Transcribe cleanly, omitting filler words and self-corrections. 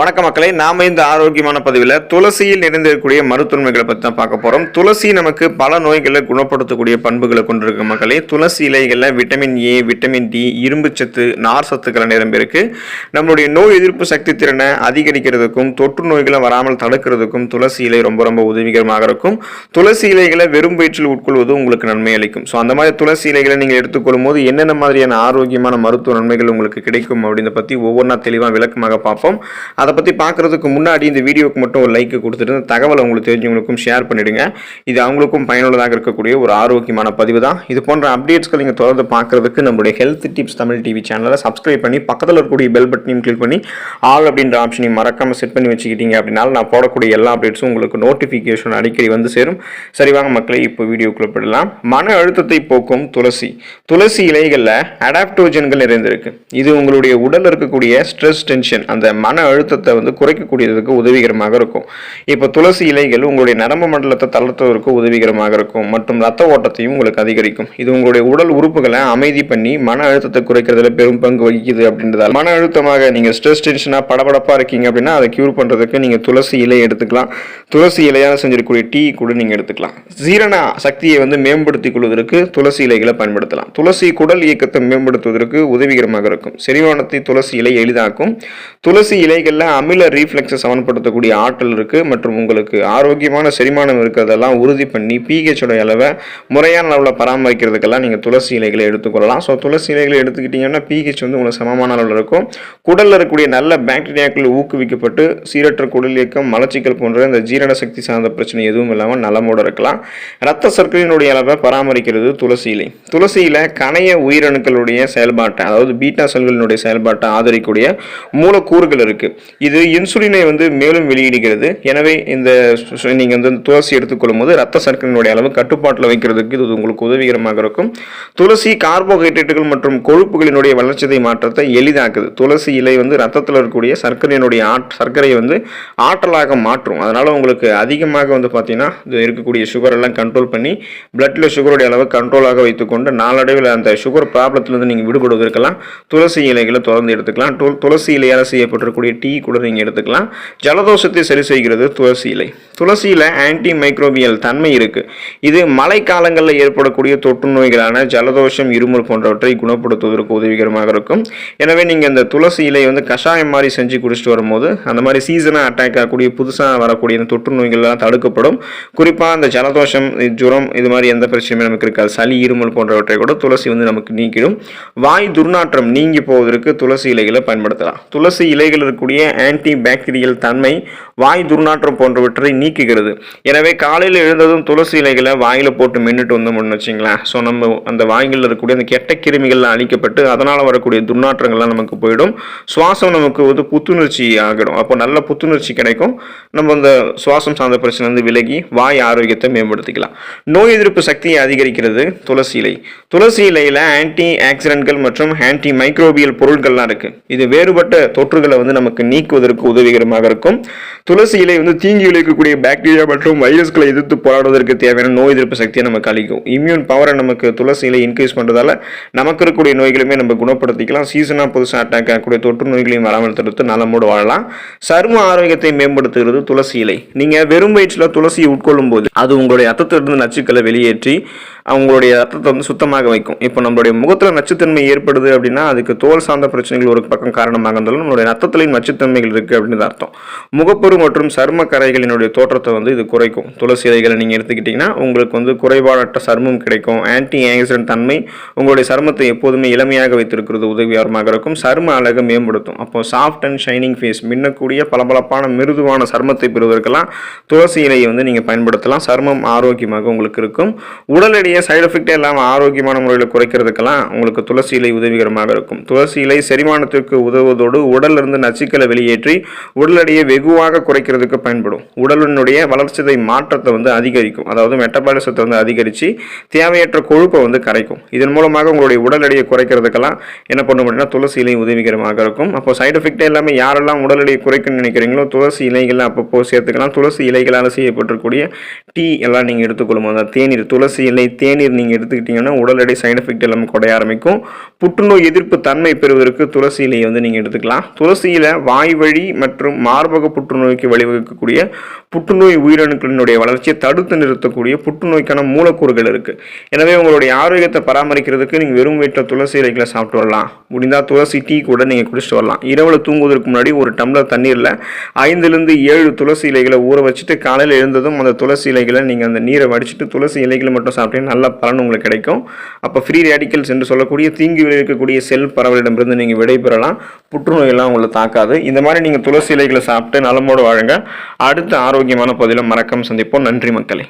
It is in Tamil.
வணக்க மக்களே, நாம இந்த ஆரோக்கியமான பதிவில் துளசியில் நிறைந்திருக்கக்கூடிய மருத்துவமைகளை பற்றி தான் பார்க்க போகிறோம். துளசி நமக்கு பல நோய்களை குணப்படுத்தக்கூடிய பண்புகளை கொண்டிருக்க மக்களே. துளசி இலைகளில் விட்டமின் ஏ, விட்டமின் டி, இரும்பு சத்து, நார் சத்துக்களை நிரம்பியிருக்கு. நம்மளுடைய நோய் எதிர்ப்பு சக்தி திறனை அதிகரிக்கிறதுக்கும் தொற்று நோய்களை வராமல் தடுக்கிறதுக்கும் துளசி இலை ரொம்ப ரொம்ப உதவிகரமாக இருக்கும். துளசி இலைகளை வெறும் வயிற்றில் உட்கொள்வது உங்களுக்கு நன்மை அளிக்கும். ஸோ அந்த மாதிரி துளசி இலைகளை நீங்கள் எடுத்துக்கொள்ளும் போது என்னென்ன மாதிரியான ஆரோக்கியமான மருத்துவ நன்மைகள் உங்களுக்கு கிடைக்கும் அப்படின்றத பற்றி ஒவ்வொன்றா தெளிவாக விளக்கமாக பார்ப்போம். அதை பற்றி பார்க்குறதுக்கு முன்னாடி இந்த வீடியோக்கு மட்டும் ஒரு லைக் கொடுத்துட்டு இந்த தகவலை உங்களுக்கு தெரிஞ்சவங்களுக்கும் ஷேர் பண்ணிவிடுங்க. இது அவங்களுக்கும் பயனுள்ளதாக இருக்கக்கூடிய ஒரு ஆரோக்கியமான பதிவு தான். இது போன்ற அப்டேட்ஸ்கள் நீங்கள் தொடர்ந்து பார்க்குறதுக்கு நம்மளுடைய ஹெல்த் டிப்ஸ் தமிழ் டிவி சேனலை சப்ஸ்கிரைப் பண்ணி பக்கத்தில் இருக்கக்கூடிய பெல் பட்டனையும் கிளிக் பண்ணி ஆல் அப்படின்ற ஆப்ஷனையும் மறக்காமல் செட் பண்ணி வச்சுக்கிட்டீங்க அப்படின்னால நான் போடக்கூடிய எல்லா அப்டேட்ஸும் உங்களுக்கு நோட்டிஃபிகேஷன் அடிக்கடி வந்து சேரும். சரி வாங்க மக்களே, இப்போ வீடியோக்குள்ளே போயிடலாம். மன அழுத்தத்தை போக்கும் துளசி. துளசி இலைகளில் அடாப்டோஜன்கள் நிறைந்திருக்கு. இது உங்களுடைய உடலில் இருக்கக்கூடிய ஸ்ட்ரெஸ், டென்ஷன், அந்த மன அழுத்தத்தை குறைக்கக்கூடியதுக்கு உதவிகரமாக இருக்கும். இப்போ துளசி இலைகள் உங்களுடைய நரம்பு மண்டலத்தை தளர்த்துவதற்கு உதவிகரமாக இருக்கும் மற்றும் ரத்த ஓட்டத்தையும் உங்களுக்கு அதிகரிக்கும். இது உங்களுடைய உடல் உறுப்புகளை அமைதி பண்ணி மன அழுத்தத்தை குறைக்கிறதுல பெரும் பங்கு வகிக்குது. அப்படின்றதால் மன அழுத்தமாக நீங்கள் ஸ்ட்ரெஸ், டென்ஷனாக படபடப்பாக இருக்கீங்க அப்படின்னா அதை கியூர் பண்ணுறதுக்கு நீங்கள் துளசி இலை எடுத்துக்கலாம். துளசி இலையால் செஞ்சிருக்கக்கூடிய டீ கூட நீங்கள் எடுத்துக்கலாம். ஜீரண சக்தியை மேம்படுத்திக் கொள்வதற்கு துளசி இலைகளை பயன்படுத்தலாம். துளசி குடல் இயக்கத்தை மேம்படுத்துவதற்கு உதவிகரமாக இருக்கும். செரிமானத்தை துளசி இலை எளிதாக்கும். துளசி இலைகளில் அமில ரீஃப்ளெக்ஸை சமன்படுத்தக்கூடிய ஆற்றல் இருக்குது மற்றும் உங்களுக்கு ஆரோக்கியமான செரிமானம் இருக்கிறதெல்லாம் உறுதி பண்ணி பிஹெச்சோட அளவை முறையான அளவில் பராமரிக்கிறதுக்கெல்லாம் நீங்கள் துளசி இலைகளை எடுத்துக்கொள்ளலாம். ஸோ துளசி இலைகளை எடுத்துக்கிட்டிங்கன்னா பிஹெச் உங்களுக்கு சமமான அளவில் இருக்கும். குடலில் இருக்கக்கூடிய நல்ல பாக்டீரியாக்கள் ஊக்குவிக்கப்பட்டு சீரற்ற குடல் இயக்கம், மலச்சிக்கல் போன்ற இந்த ஜீரண சக்தி சார்ந்த பிரச்சனை எதுவும் இல்லாமல் நலமோடு இருக்கலாம். இரத்த சர்க்கரையினுடைய அளவை பராமரிக்கிறது துளசி இலை. துளசியில் கணைய உயிரணுக்களுடைய செயல்பாட்டை, அதாவது பீட்டா செல்களினுடைய செயல்பாட்டை ஆதரிக்கக்கூடிய மூலக்கூறுகள் இருக்குது. இது இன்சுலினை மேலும் வெளியிடுகிறது. எனவே நீங்கள் துளசி எடுத்துக்கொள்ளும் போது ரத்த சர்க்கரையினுடைய அளவு கட்டுப்பாட்டில் வைக்கிறதுக்கு இது உங்களுக்கு உதவிகரமாக இருக்கும். துளசி கார்போஹைட்ரேட்டுகள் மற்றும் கொழுப்புகளினுடைய வளர்ச்சிதை மாற்றத்தை எளிதாக்குது. துளசி இலை ரத்தத்தில் இருக்கக்கூடிய சர்க்கரையினுடைய சர்க்கரையை ஆற்றலாக மாற்றும். அதனால உங்களுக்கு அதிகமாக பார்த்தீங்கன்னா இருக்கக்கூடிய சுகர் எல்லாம் கண்ட்ரோல் பண்ணி பிளட்ல சுகருடைய அளவு கண்ட்ரோலாக வைத்துக்கொண்டு நாளடைவில் அந்த சுகர் ப்ராப்ளத்திலிருந்து நீங்கள் விடுபடுவதற்கெல்லாம் துளசி இலைகளை தொடர்ந்து எடுத்துக்கலாம். துளசி இலையால் செய்யப்பட்டிருக்கக்கூடிய டீ கூட நீங்கள் எடுத்துக்கலாம். ஜலதோஷத்தை சரி செய்கிறது துளசி இலை. துளசியில் ஆன்டி மைக்ரோபியல் தன்மை இருக்குது. இது மழை காலங்களில் ஏற்படக்கூடிய தொற்று நோய்களான ஜலதோஷம், இருமல் போன்றவற்றை குணப்படுத்துவதற்கு உதவிகரமாக இருக்கும். எனவே நீங்கள் இந்த துளசி இலை கஷாயம் மாதிரி செஞ்சு குடிச்சிட்டு வரும்போது அந்த மாதிரி சீசனாக அட்டாக் ஆகக்கூடிய புதுசாக வரக்கூடிய இந்த தொற்று நோய்கள்லாம் தடுக்கப்படும். குறிப்பாக அந்த ஜலதோஷம், ஜுரம், இது மாதிரி எந்த பிரச்சனையுமே நமக்கு இருக்காது. சளி, இருமல் போன்றவற்றை கூட துளசி நமக்கு நீக்கிடும். வாய் துர்நாற்றம் நீங்கி போவதற்கு துளசி இலைகளை பயன்படுத்தலாம். துளசி இலைகள் இருக்கக்கூடிய ஆன்டி பாக்டீரியல் தன்மை வாய் துர்நாற்றம் போன்றவற்றை நீக்குகிறது. எனவே காலையில் எழுந்ததும் துளசி இலைகளை வாயில் போட்டு மென்னுட்டு வந்தோம்னு வச்சிங்களேன், ஸோ நம்ம அந்த வாய்களில் இருக்கக்கூடிய அந்த கெட்ட கிருமிகள்லாம் அழிக்கப்பட்டு அதனால் வரக்கூடிய துர்நாற்றங்கள்லாம் நமக்கு போயிடும். சுவாசம் நமக்கு புத்துணர்ச்சி ஆகிடும். அப்போ நல்ல புத்துணர்ச்சி கிடைக்கும். நம்ம அந்த சுவாசம் சார்ந்த பிரச்சனை விலகி வாய் ஆரோக்கியத்தை மேம்படுத்திக்கலாம். நோய் எதிர்ப்பு சக்தியை அதிகரிக்கிறது துளசி இலை. துளசி இலையில் ஆன்டி ஆக்சிடென்ட்கள் மற்றும் ஆன்டி மைக்ரோபியல் பொருட்கள்லாம் இருக்குது. இது வேறுபட்ட தொற்றுகளை நமக்கு நீக்குவதற்கு உதவிகரமாக இருக்கும். துளசி இலை தீங்கி விளைவிக்கக்கூடிய பாக்டீரியா மற்றும் வைரஸ்களை எதிர்த்து போராடுவதற்கு தேவையான நோய் எதிர்ப்பு சக்தியை நமக்கு அளிக்கும். இம்யூன் பவரை நமக்கு துளசி இலை இன்க்ரீஸ் பண்ணுறதால நமக்கு இருக்கக்கூடிய நோய்களுமே நம்ம குணப்படுத்திக்கலாம். சீசனாக புதுசாக அட்டாக் ஆகக்கூடிய தொற்று நோய்களையும் வராமல் தடுத்து நலமோடு வாழலாம். சரும ஆரோக்கியத்தை மேம்படுத்துகிறது துளசி இலை. நீங்கள் வெறும் வயிற்றில் துளசியை உட்கொள்ளும் போது அது உங்களுடைய ரத்தத்திலிருந்து நச்சுக்களை வெளியேற்றி அவங்களுடைய ரத்தத்தை சுத்தமாக வைக்கும். இப்போ நம்மளுடைய முகத்தில் நச்சுத்தன்மை ஏற்படுது அப்படின்னா அதுக்கு தோல் சார்ந்த பிரச்சனைகள் ஒரு பக்கம் காரணமாக இருந்தாலும் நம்மளுடைய ரத்தத்திலையும் நச்சுத்தன்மைகள் இருக்குது அப்படின்னு அர்த்தம். முகப்பொரு மற்றும் சரும கரைகளினுடைய தோற்றத்தை இது குறைக்கும். துளசி இலைகளை நீங்கள் எடுத்துக்கிட்டிங்கன்னா உங்களுக்கு குறைபாடற்ற சருமம் கிடைக்கும். ஆன்டி ஆக்சிடென்ட் தன்மை உங்களுடைய சருமத்தை எப்போதுமே இளமையாக வைத்திருக்கிறது உதவிகரமாக இருக்கும். சரும அழகை மேம்படுத்தும். அப்போ சாஃப்ட் அண்ட் ஷைனிங் ஃபேஸ், மின்னக்கூடிய பளபளப்பான மிருதுவான சருமத்தை பெறுவதற்கெல்லாம் துளசி இலையை நீங்கள் பயன்படுத்தலாம். சருமம் ஆரோக்கியமாக உங்களுக்கு இருக்கும். உடல் எடையை சைடு எஃபெக்டே இல்லாமல் ஆரோக்கியமான முறையில் குறைக்கிறதுக்கெல்லாம் உங்களுக்கு துளசி இலை உதவிகரமாக இருக்கும். துளசி இலை செரிமானத்திற்கு உதவுவதோடு உடலிருந்து நச்சுக்களை வெளியேற்றி உடல் எடையை வெகுவாக குறைக்கிறதுக்கு பயன்படும். உடலினுடைய வளர்ச்சிதை மாற்றத்தை அதிகரிக்கும். அதாவது மெட்டபாலிசத்தை அதிகரித்து தேவையற்ற கொழுப்பை கரைக்கும். இதன் மூலமாக உங்களுடைய உடல் எடையை குறைக்கிறதுக்கெல்லாம் என்ன பண்ண முடியும்னா துளசி இலை உதவிகரமாக இருக்கும். அப்போ சைடு எஃபெக்டே இல்லாமல் யாரெல்லாம் உடல் எடையை குறைக்கணும்னு நினைக்கிறீங்களோ துளசி இலைகள் அப்பப்போ சேர்த்துக்கலாம். துளசி இலைகளால் செய்யப்பட்டிருக்கூடிய டீ எல்லாம் நீங்கள் எடுத்துக்கொள்ளும் போது தேநீர், துளசி இலை தேநீர் நீங்கள் எடுத்துக்கிட்டிங்கன்னா உடல் எடை சைடு எஃபெக்ட் எல்லாமே குறைய ஆரம்பிக்கும். புற்றுநோய் எதிர்ப்பு தன்மை பெறுவதற்கு துளசி இலையை வந்து நீங்கள் எடுத்துக்கலாம். துளசியில் வாய்வழி மற்றும் மார்பக புற்றுநோய்க்கு வழிவகுக்கக்கூடிய புற்றுநோய் உயிரணுக்களினுடைய வளர்ச்சியை தடுத்து நிறுத்தக்கூடிய புற்றுநோய்க்கான மூலக்கூறுகள் இருக்குது. எனவே உங்களுடைய ஆரோக்கியத்தை பராமரிக்கிறதுக்கு நீங்கள் வெறும் வயிற்றில் துளசி இலைகளை சாப்பிட்டு வரலாம். முடிந்தால் துளசி டீ கூட நீங்கள் குடிச்சிட்டு வரலாம். இரவில் தூங்குவதற்கு முன்னாடி ஒரு டம்ளர் தண்ணீரில் 5-7 துளசி இலைகளை ஊற வச்சுட்டு காலையில் எழுந்ததும் அந்த துளசி இலைகளை நீங்கள் அந்த நீரை வடிச்சிட்டு துளசி இலைகளை மட்டும் சாப்பிட்டீங்கன்னா நல்ல பலன் உங்களுக்கு கிடைக்கும். அப்போ ஃப்ரீ ரேடிக்கல்ஸ் என்று சொல்லக்கூடிய தீங்கு விளைவிக்கக்கூடிய செல் பரவலிடமிருந்து நீங்கள் விடைபெறலாம். புற்றுநோயெல்லாம் உங்களை தாக்காது. இந்த மாதிரி நீங்கள் துளசி இலைகளை சாப்பிட்டு நலமோடு வாழுங்க. அடுத்த ஆரோக்கியமான பதிவில் மறக்காம சந்திப்போம். நன்றி மக்களே.